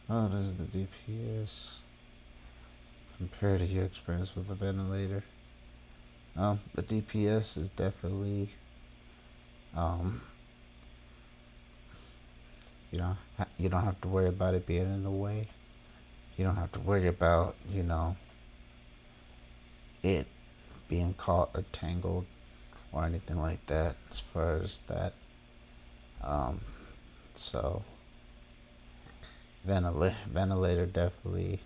How does the DPS compare to your experience with the ventilator? The DPS is definitely, um, you don't have to worry about it being in the way. You don't have to worry about, it being caught or tangled or anything like that as far as that. Um, so ventilator definitely,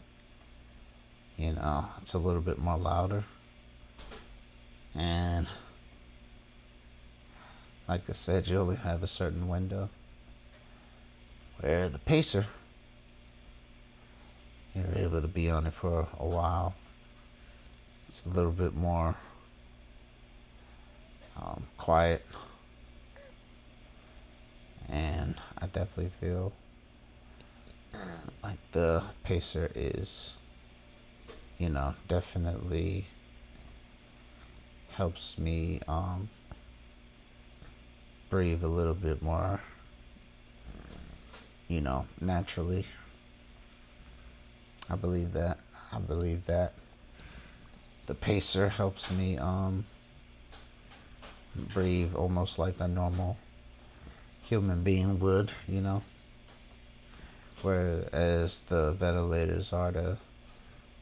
it's a little bit more louder. And like I said, you only have a certain window. Where the pacer, you're able to be on it for a while. It's a little bit more quiet, and I definitely feel like the pacer is, definitely helps me breathe a little bit more, naturally. I believe that. I believe that the pacer helps me breathe almost like a normal human being would, whereas the ventilators are the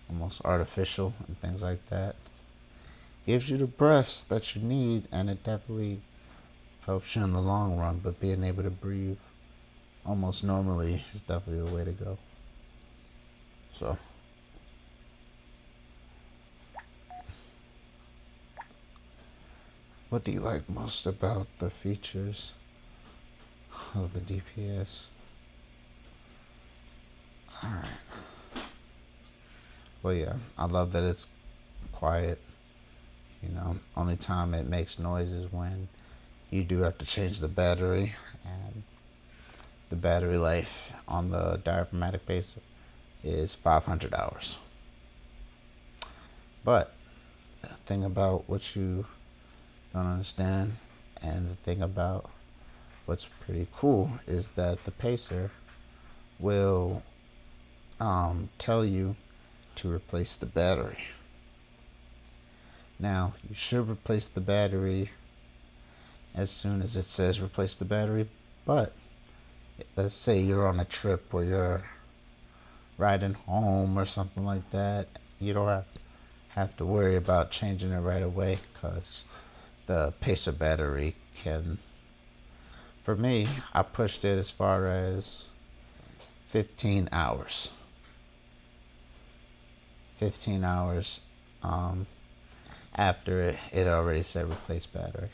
almost artificial and things like that. Gives you the breaths that you need, and it definitely helps you in the long run, but being able to breathe almost normally is definitely the way to go. So what do you like most about the features of the DPS? Alright. Well, yeah, I love that it's quiet. Only time it makes noise is when you do have to change the battery, and the battery life on the diaphragmatic pacer is 500 hours. But the thing about what you don't understand, and the thing about what's pretty cool, is that the pacer will tell you to replace the battery. Now, you should replace the battery as soon as it says replace the battery, but let's say you're on a trip or you're riding home or something like that, you don't have to worry about changing it right away, because the pacer battery can, for me, I pushed it as far as 15 hours. 15 hours after it already said replace battery.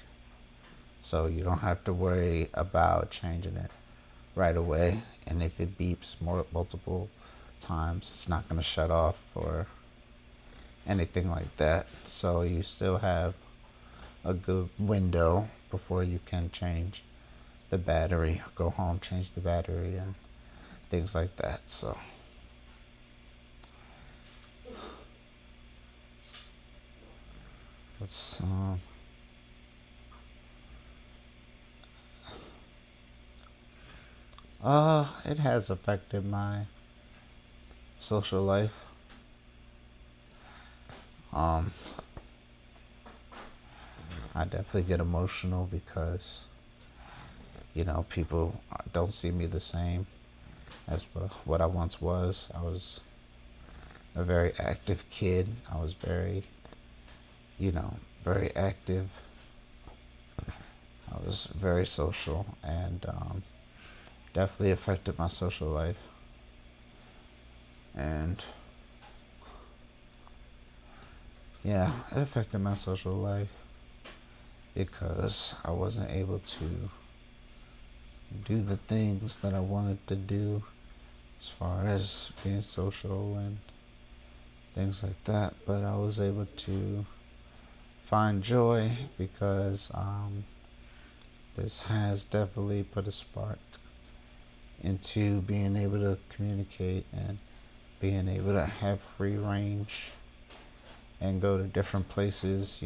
So you don't have to worry about changing it right away. And if it beeps multiple times, it's not going to shut off or anything like that. So you still have a good window before you can change the battery, go home, change the battery, and things like that. So let's it has affected my social life. I definitely get emotional because people don't see me the same as what I once was. I was a very active kid. I was very, very active. I was very social, and definitely affected my social life. And yeah, it affected my social life because I wasn't able to do the things that I wanted to do as far as being social and things like that. But I was able to find joy because this has definitely put a spark into being able to communicate and being able to have free range and go to different places,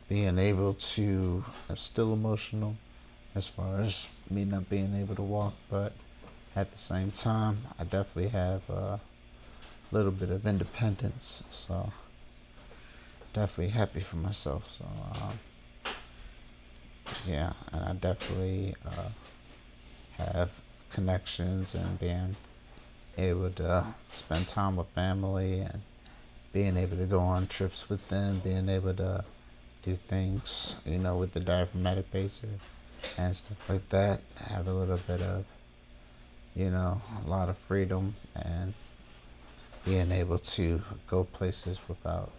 being able to, I'm still emotional as far as me not being able to walk, but at the same time, I definitely have a little bit of independence, so definitely happy for myself. So yeah, and I definitely have connections and being able to spend time with family and being able to go on trips with them, being able to do things, with the diaphragmatic pacer and stuff like that. Have a little bit of, a lot of freedom and being able to go places without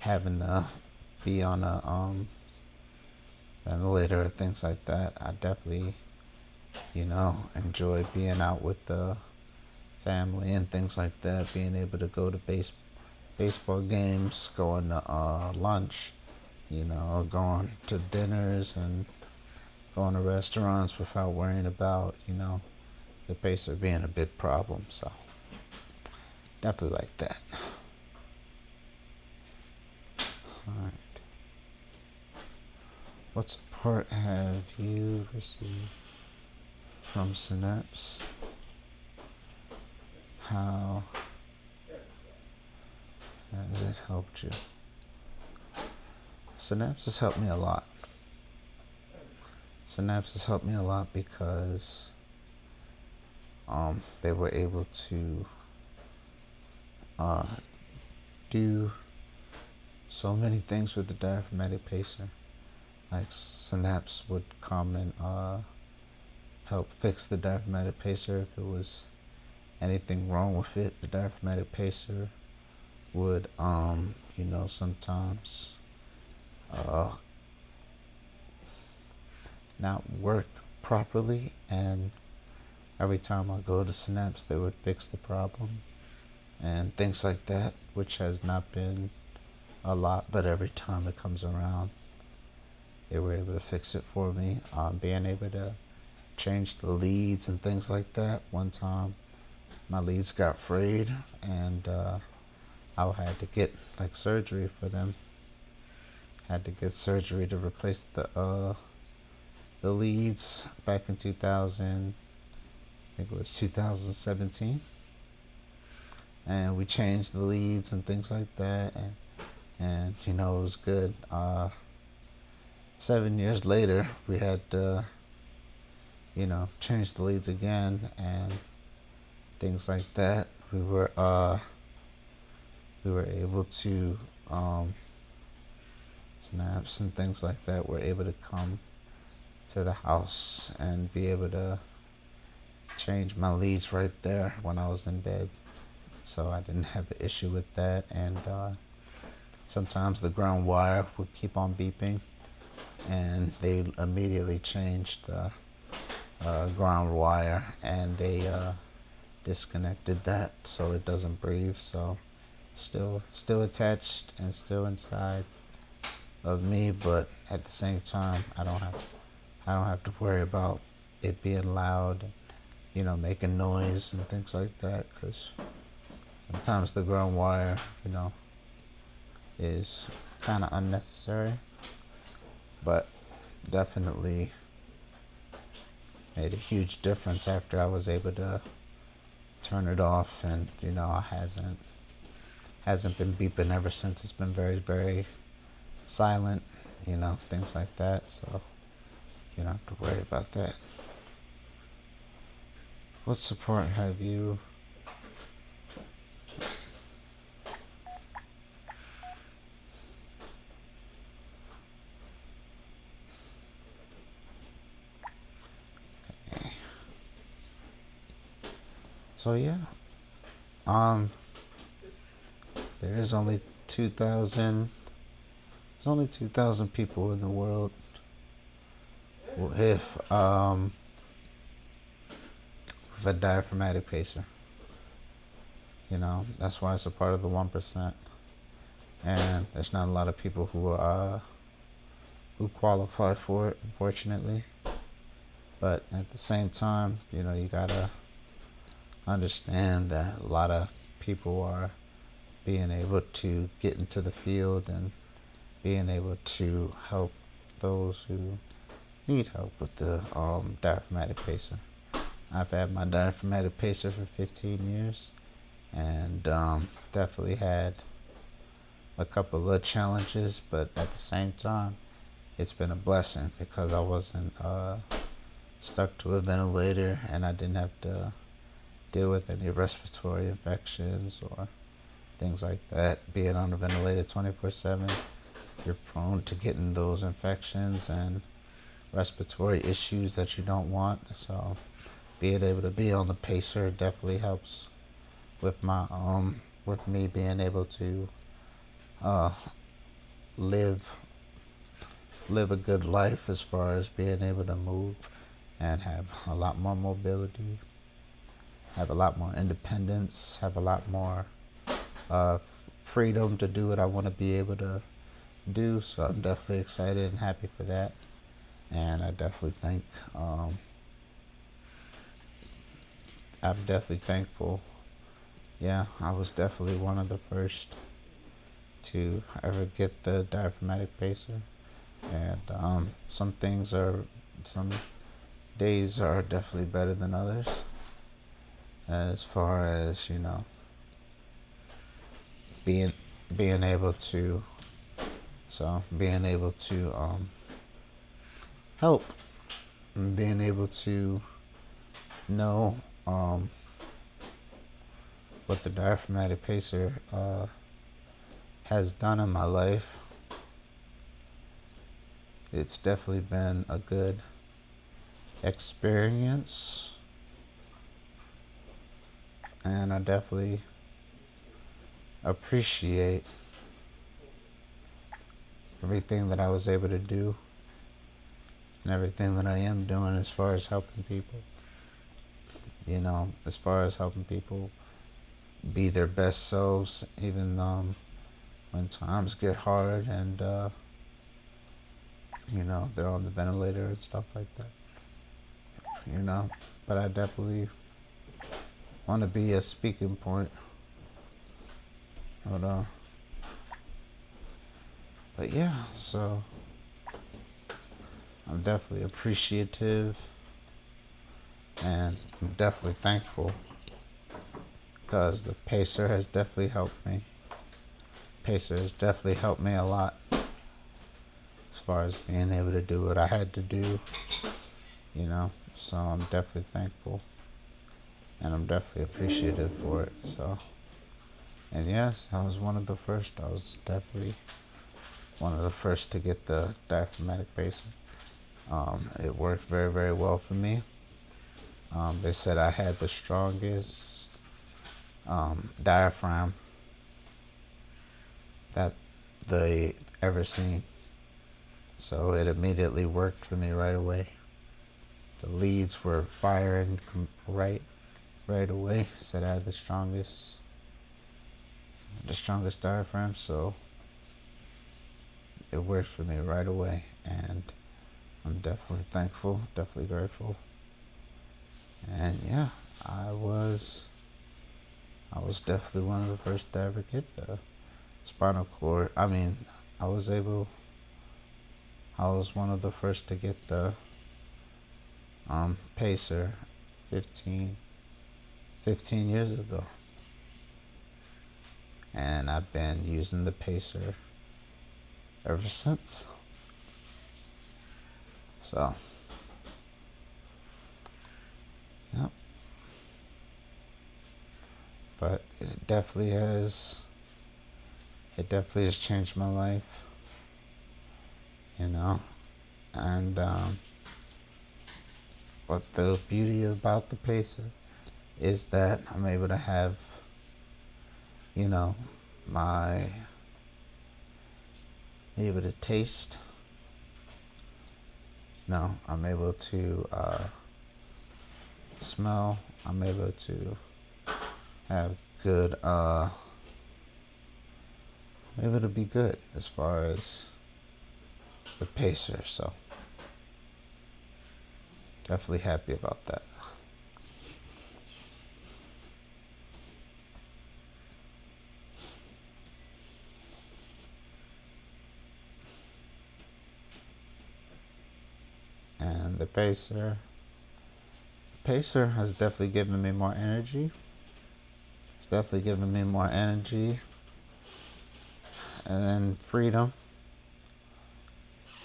having to be on a ventilator or things like that. I definitely, enjoy being out with the family and things like that. Being able to go to baseball games, going to lunch, going to dinners and going to restaurants without worrying about, the pacer being a big problem. So definitely like that. Alright. What support have you received from Synapse? How has it helped you? Synapse has helped me a lot. Synapse has helped me a lot because they were able to do so many things with the diaphragmatic pacer. Like Synapse would come and help fix the diaphragmatic pacer if it was anything wrong with it. The diaphragmatic pacer would sometimes not work properly, and every time I go to Synapse they would fix the problem and things like that, which has not been a lot, but every time it comes around they were able to fix it for me. Being able to change the leads and things like that. One time my leads got frayed and I had to get surgery for them. Had to get surgery to replace the leads back in 2000, I think it was 2017, and we changed the leads and things like that, and it was good. 7 years later we had to change the leads again and things like that. We were able to Synapse and things like that were able to come to the house and be able to change my leads right there when I was in bed, so I didn't have an issue with that. And sometimes the ground wire would keep on beeping, and they immediately changed the ground wire, and they disconnected that so it doesn't breathe. So still attached and still inside of me, but at the same time I don't have to worry about it being loud, making noise and things like that, because sometimes the ground wire is kind of unnecessary, but definitely made a huge difference after I was able to turn it off, and it hasn't been beeping ever since. It's been very, very silent, things like that, so you don't have to worry about that. What support have you So yeah, there is only 2,000. There's only 2,000 people in the world with a diaphragmatic pacer. That's why it's a part of the 1%. And there's not a lot of people who qualify for it, unfortunately. But at the same time, you gotta understand that a lot of people are being able to get into the field and being able to help those who need help with the diaphragmatic pacer. I've had my diaphragmatic pacer for 15 years, and definitely had a couple of challenges, but at the same time, it's been a blessing because I wasn't stuck to a ventilator, and I didn't have to deal with any respiratory infections or things like that. Being on a ventilator 24/7, you're prone to getting those infections and respiratory issues that you don't want. So being able to be on the pacer definitely helps with my with me being able to uh live live a good life as far as being able to move and have a lot more mobility, have a lot more independence, have a lot more uh, freedom to do what I want to be able to do. So I'm definitely excited and happy for that. And I definitely think I'm definitely thankful. Yeah, I was definitely one of the first to ever get the diaphragmatic pacer. And some days are definitely better than others as far as, being being able to being able to help and being able to know what the diaphragmatic pacer has done in my life. It's definitely been a good experience, and I definitely appreciate everything that I was able to do and everything that I am doing as far as helping people. As far as helping people be their best selves, even when times get hard and they're on the ventilator and stuff like that. But I definitely want to be a speaking point. But but yeah, so I'm definitely appreciative, and I'm definitely thankful because the pacer has definitely helped me. Pacer has definitely helped me a lot as far as being able to do what I had to do, so I'm definitely thankful and I'm definitely appreciative for it. So, and yes, I was one of the first. I was definitely one of the first to get the diaphragmatic pacer. It worked very, very well for me. They said I had the strongest diaphragm that they ever seen. So it immediately worked for me right away. The leads were firing right away. Said I had the strongest diaphragm, so it worked for me right away, and I'm definitely thankful, definitely grateful. And yeah, I was definitely one of the first to ever get the spinal cord. I was able. I was one of the first to get the pacer 15 years ago, and I've been using the pacer ever since. So, yep. But it definitely has changed my life, and what the beauty about the pacer is that I'm able to have, you know, my able to taste. No, I'm able to smell. I'm able to have good. I'm able to be good as far as the pacer. So definitely happy about that. And the pacer pacer has definitely given me more energy. It's definitely given me more energy and freedom.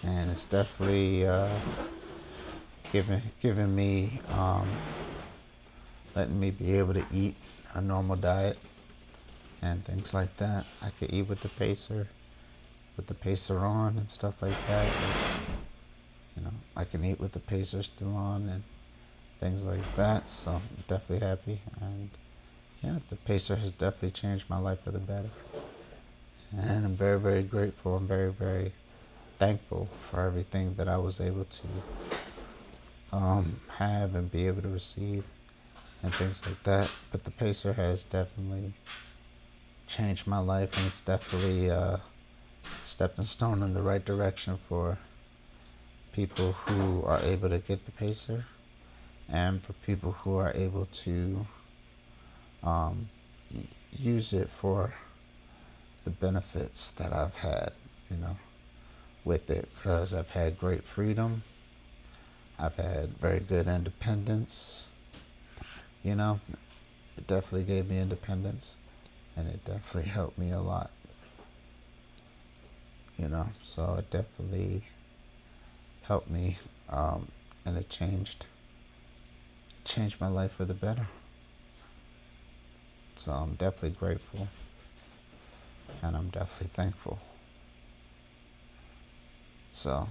And it's definitely giving me letting me be able to eat a normal diet and things like that. I could eat with the pacer on and stuff like that. It's, I can eat with the pacer still on and things like that. So I'm definitely happy, and yeah, the pacer has definitely changed my life for the better. And I'm very, very grateful. I'm very, very thankful for everything that I was able to have and be able to receive and things like that. But the pacer has definitely changed my life, and it's definitely a stepping stone in the right direction for people who are able to get the pacer, and for people who are able to use it for the benefits that I've had, with it, because I've had great freedom. I've had very good independence. It definitely gave me independence, and it definitely helped me a lot. So it definitely helped me, and it changed my life for the better. So I'm definitely grateful, and I'm definitely thankful. So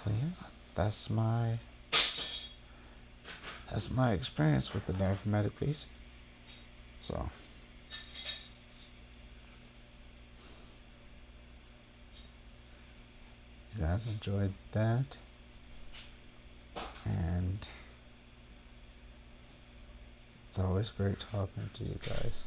yeah, that's my experience with the diaphragmatic piece. So you guys enjoyed that, and it's always great talking to you guys.